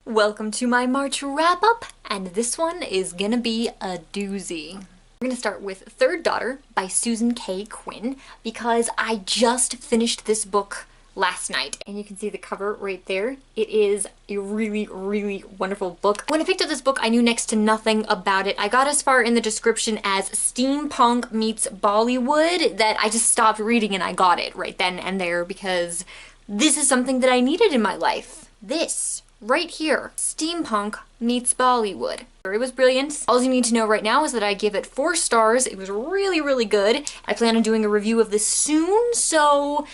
Welcome to my March wrap-up, and this one is gonna be a doozy. We're gonna start with Third Daughter by Susan K. Quinn, because I just finished this book last night, and you can see the cover right there. It is a really, really wonderful book. When I picked up this book, I knew next to nothing about it. I got as far in the description as steampunk meets Bollywood that I just stopped reading and I got it right then and there because this is something that I needed in my life. This right here, steampunk meets Bollywood. It was brilliant. All you need to know right now is that I give it 4 stars. It was really, really good. I plan on doing a review of this soon, so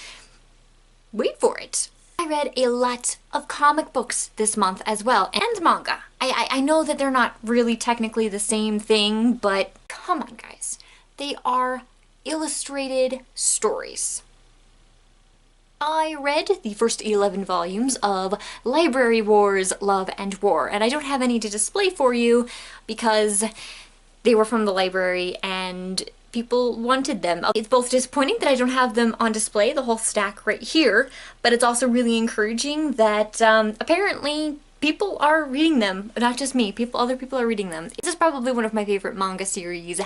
wait for it. I read a lot of comic books this month as well, and manga. I know that they're not really technically the same thing, but come on guys. They are illustrated stories. I read the first 11 volumes of Library Wars, Love and War, and I don't have any to display for you because they were from the library and people wanted them. It's both disappointing that I don't have them on display, the whole stack right here, but it's also really encouraging that apparently people are reading them. Not just me, other people are reading them. This is probably one of my favorite manga series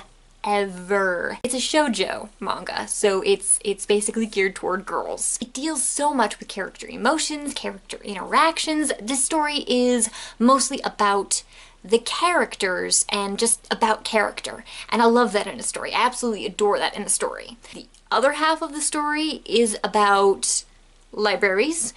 ever. It's a shoujo manga, so it's basically geared toward girls. It deals so much with character emotions, character interactions. This story is mostly about the characters and just about character, and I love that in a story. I absolutely adore that in a story. The other half of the story is about libraries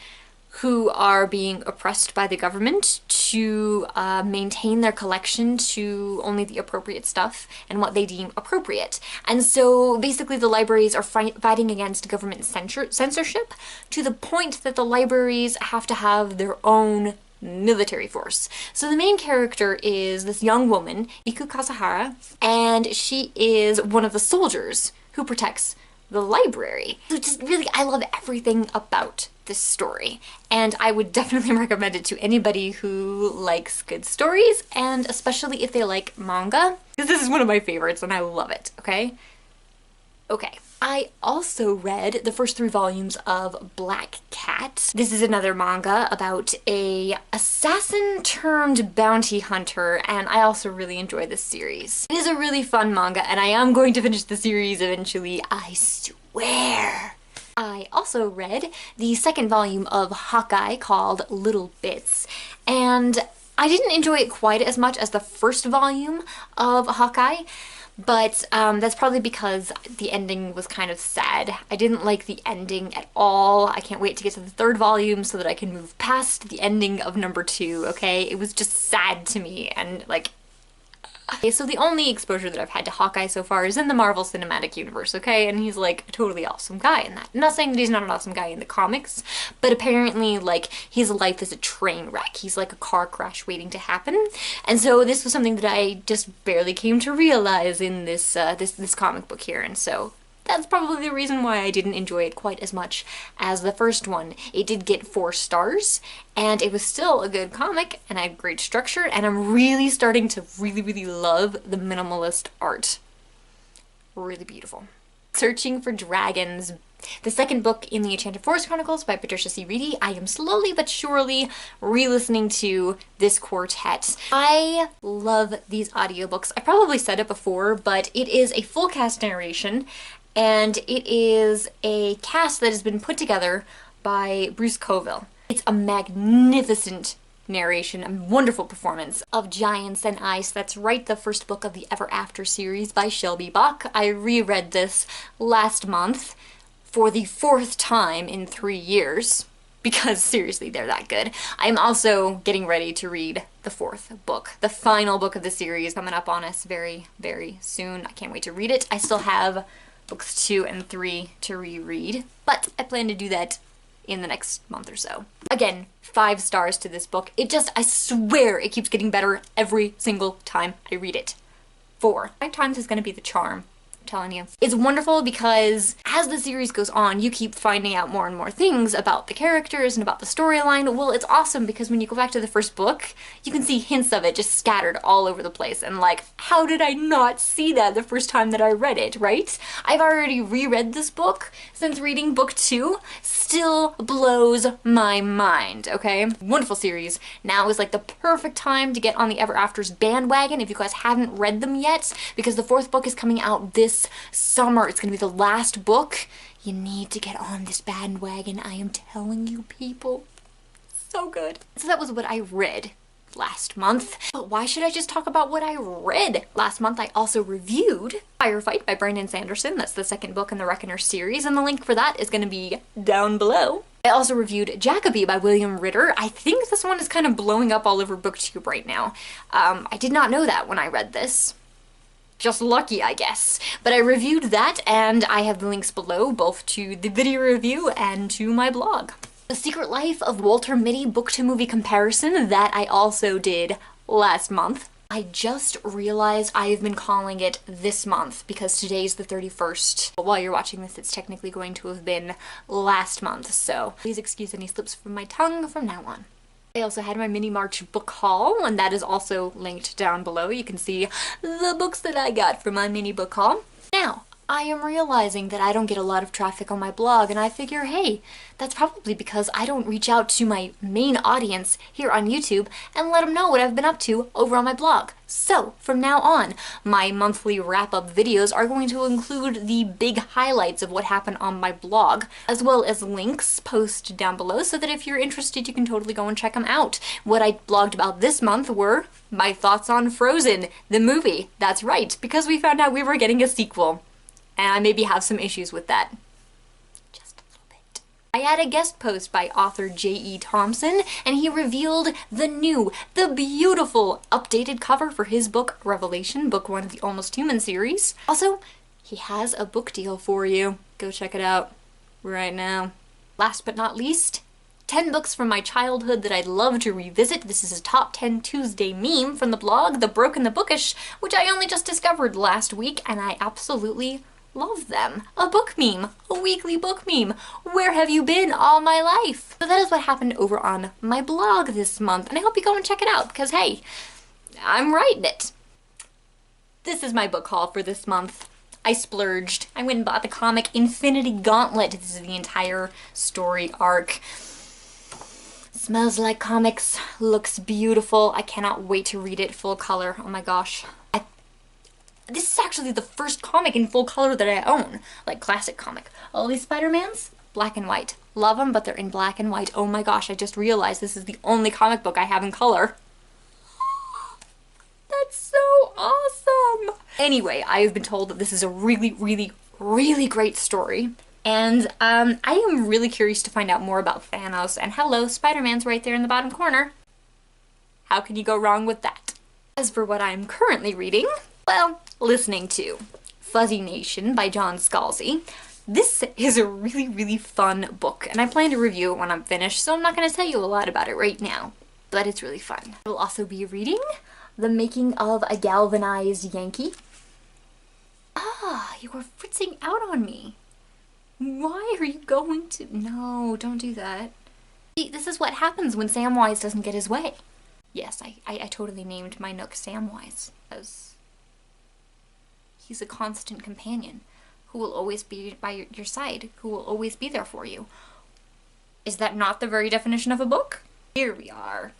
who are being oppressed by the government to maintain their collection to only the appropriate stuff and what they deem appropriate. And so basically the libraries are fighting against government censorship to the point that the libraries have to have their own military force. So the main character is this young woman, Iku Kasahara, and she is one of the soldiers who protects the library. So just really, I love everything about this story, and I would definitely recommend it to anybody who likes good stories, and especially if they like manga, because this is one of my favorites and I love it, okay? Okay. I also read the first 3 volumes of Black Cat. This is another manga about a assassin turned bounty hunter, and I also really enjoy this series. It is a really fun manga, and I am going to finish the series eventually, I swear. I also read the 2nd volume of Hawkeye called Little Bits, and I didn't enjoy it quite as much as the first volume of Hawkeye, but that's probably because the ending was kind of sad. I didn't like the ending at all. I can't wait to get to the 3rd volume so that I can move past the ending of number 2, okay? It was just sad to me, and like, okay, so the only exposure that I've had to Hawkeye so far is in the Marvel Cinematic Universe, okay? And he's like a totally awesome guy in that. I'm not saying that he's not an awesome guy in the comics, but apparently like his life is a train wreck. He's like a car crash waiting to happen. And so this was something that I just barely came to realize in this this comic book here, and so that's probably the reason why I didn't enjoy it quite as much as the first one. It did get 4 stars, and it was still a good comic, and I had great structure, and I'm really starting to really love the minimalist art. Really beautiful. Searching for Dragons, the 2nd book in the Enchanted Forest Chronicles by Patricia C. Reedy. I am slowly but surely re-listening to this quartet. I love these audiobooks. I probably said it before, but it is a full cast narration, and it is a cast that has been put together by Bruce Coville. It's a magnificent narration, a wonderful performance of Giants and Ice. That's right, the first book of the Ever After series by Shelby Bach. I reread this last month for the 4th time in 3 years, because seriously, they're that good. I'm also getting ready to read the 4th book, the final book of the series, coming up on us very, very soon. I can't wait to read it. I still have books 2 and 3 to reread, but I plan to do that in the next month or so. Again, 5 stars to this book. It just, I swear, it keeps getting better every single time I read it. 4. 5 times is gonna be the charm. telling you. It's wonderful because as the series goes on, you keep finding out more and more things about the characters and about the storyline. Well, it's awesome because when you go back to the first book, you can see hints of it just scattered all over the place. And like, how did I not see that the first time that I read it, right? I've already reread this book since reading book 2. Still blows my mind, okay? Wonderful series. Now is like the perfect time to get on the Ever Afters bandwagon if you guys haven't read them yet, because the 4th book is coming out this summer. It's gonna be the last book. You need to get on this bandwagon, I am telling you people. So good. So that was what I read last month. But why should I just talk about what I read? Last month I also reviewed Firefight by Brandon Sanderson. That's the 2nd book in the Reckoner series, and the link for that is going to be down below. I also reviewed Jacoby by William Ritter. I think this one is kind of blowing up all over BookTube right now. I did not know that when I read this. Just lucky, I guess. But I reviewed that, and I have the links below, both to the video review and to my blog. The Secret Life of Walter Mitty book-to-movie comparison that I also did last month. I just realized I have been calling it this month because today's the 31st. But while you're watching this, it's technically going to have been last month, so please excuse any slips from my tongue from now on. I also had my mini March book haul, and that is also linked down below. You can see the books that I got from my mini book haul. Now, I am realizing that I don't get a lot of traffic on my blog, and I figure, hey, that's probably because I don't reach out to my main audience here on YouTube and let them know what I've been up to over on my blog. So, from now on, my monthly wrap-up videos are going to include the big highlights of what happened on my blog, as well as links posted down below so that if you're interested, you can totally go and check them out. What I blogged about this month were my thoughts on Frozen, the movie. That's right, because we found out we were getting a sequel. And I maybe have some issues with that. Just a little bit. I had a guest post by author J.E. Thompson, and he revealed the beautiful, updated cover for his book, Revelation, book 1 of the Almost Human series. Also, he has a book deal for you. Go check it out right now. Last but not least, 10 books from my childhood that I'd love to revisit. This is a Top 10 Tuesday meme from the blog, The Broken the Bookish, which I only just discovered last week, and I absolutely love them. A book meme, a weekly book meme. Where have you been all my life? So that is what happened over on my blog this month, and I hope you go and check it out because hey, I'm writing it. This is my book haul for this month. I splurged. I went and bought the comic Infinity Gauntlet. This is the entire story arc. Smells like comics, looks beautiful. I cannot wait to read it full color. Oh my gosh. This is actually the first comic in full color that I own, like classic comic. All these Spider-Mans, black and white. Love them, but they're in black and white. Oh my gosh, I just realized this is the only comic book I have in color. That's so awesome! Anyway, I have been told that this is a really, really, really great story. And I am really curious to find out more about Thanos. And hello, Spider-Man's right there in the bottom corner. How can you go wrong with that? As for what I'm currently reading, well, listening to Fuzzy Nation by John Scalzi. This is a really, really fun book, and I plan to review it when I'm finished, so I'm not going to tell you a lot about it right now. But it's really fun. I will also be reading The Making of a Galvanized Yankee. Ah, you are fritzing out on me. Why are you going to? No, don't do that. See, this is what happens when Samwise doesn't get his way. Yes, I totally named my Nook Samwise, because he's a constant companion who will always be by your side, who will always be there for you. Is that not the very definition of a book? Here we are.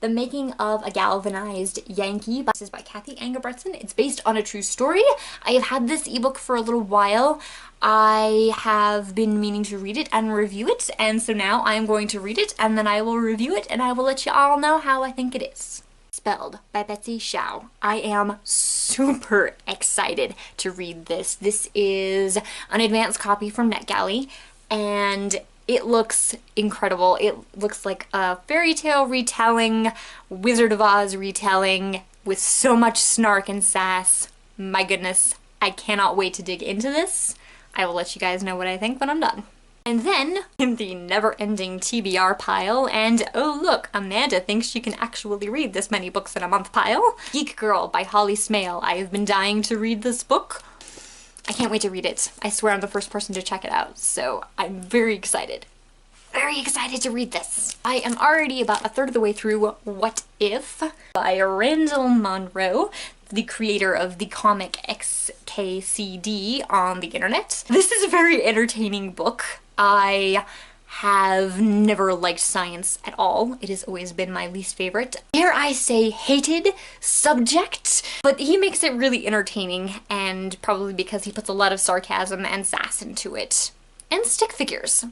The Making of a Galvanized Yankee. This is by Kathy Engelbretson. It's based on a true story. I have had this ebook for a little while. I have been meaning to read it and review it, and so now I am going to read it, and then I will review it, and I will let you all know how I think it is. Spelled by Betsy Shao. I am super excited to read this. This is an advanced copy from NetGalley, and it looks incredible. It looks like a fairy tale retelling, Wizard of Oz retelling, with so much snark and sass. My goodness, I cannot wait to dig into this. I will let you guys know what I think when I'm done. And then, in the never-ending TBR pile, and oh look, Amanda thinks she can actually read this many books in a month pile, Geek Girl by Holly Smale. I have been dying to read this book. I can't wait to read it. I swear I'm the first person to check it out, so I'm very excited. Very excited to read this. I am already about a third of the way through What If by Randall Munroe, the creator of the comic XKCD on the internet. This is a very entertaining book. I have never liked science at all. It has always been my least favorite. Dare I say hated subject, but he makes it really entertaining, and probably because he puts a lot of sarcasm and sass into it. And stick figures.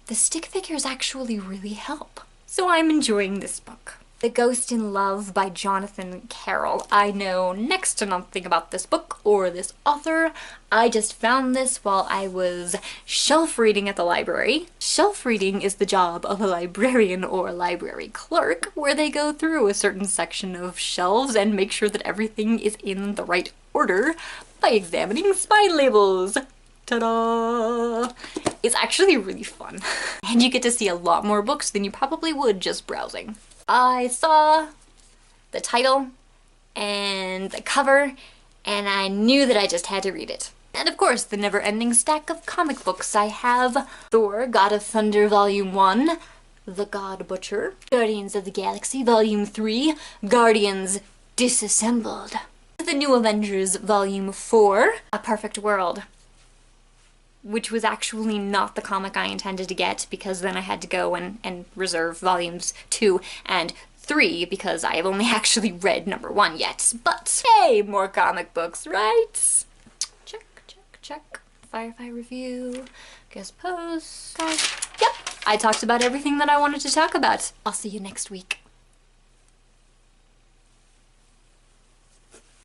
The stick figures actually really help. So I'm enjoying this book. The Ghost in Love by Jonathan Carroll. I know next to nothing about this book or this author. I just found this while I was shelf reading at the library. Shelf reading is the job of a librarian or library clerk, where they go through a certain section of shelves and make sure that everything is in the right order by examining spine labels. Ta-da! It's actually really fun. And you get to see a lot more books than you probably would just browsing. I saw the title and the cover, and I knew that I just had to read it. And of course, the never-ending stack of comic books I have. Thor, God of Thunder Volume 1, The God Butcher, Guardians of the Galaxy Volume 3, Guardians Disassembled, The New Avengers Volume 4, A Perfect World, which was actually not the comic I intended to get, because then I had to go and reserve volumes 2 and 3 because I have only actually read number 1 yet. But hey, more comic books, right? Check, check, check. Firefly review, guest post. Yep, I talked about everything that I wanted to talk about. I'll see you next week.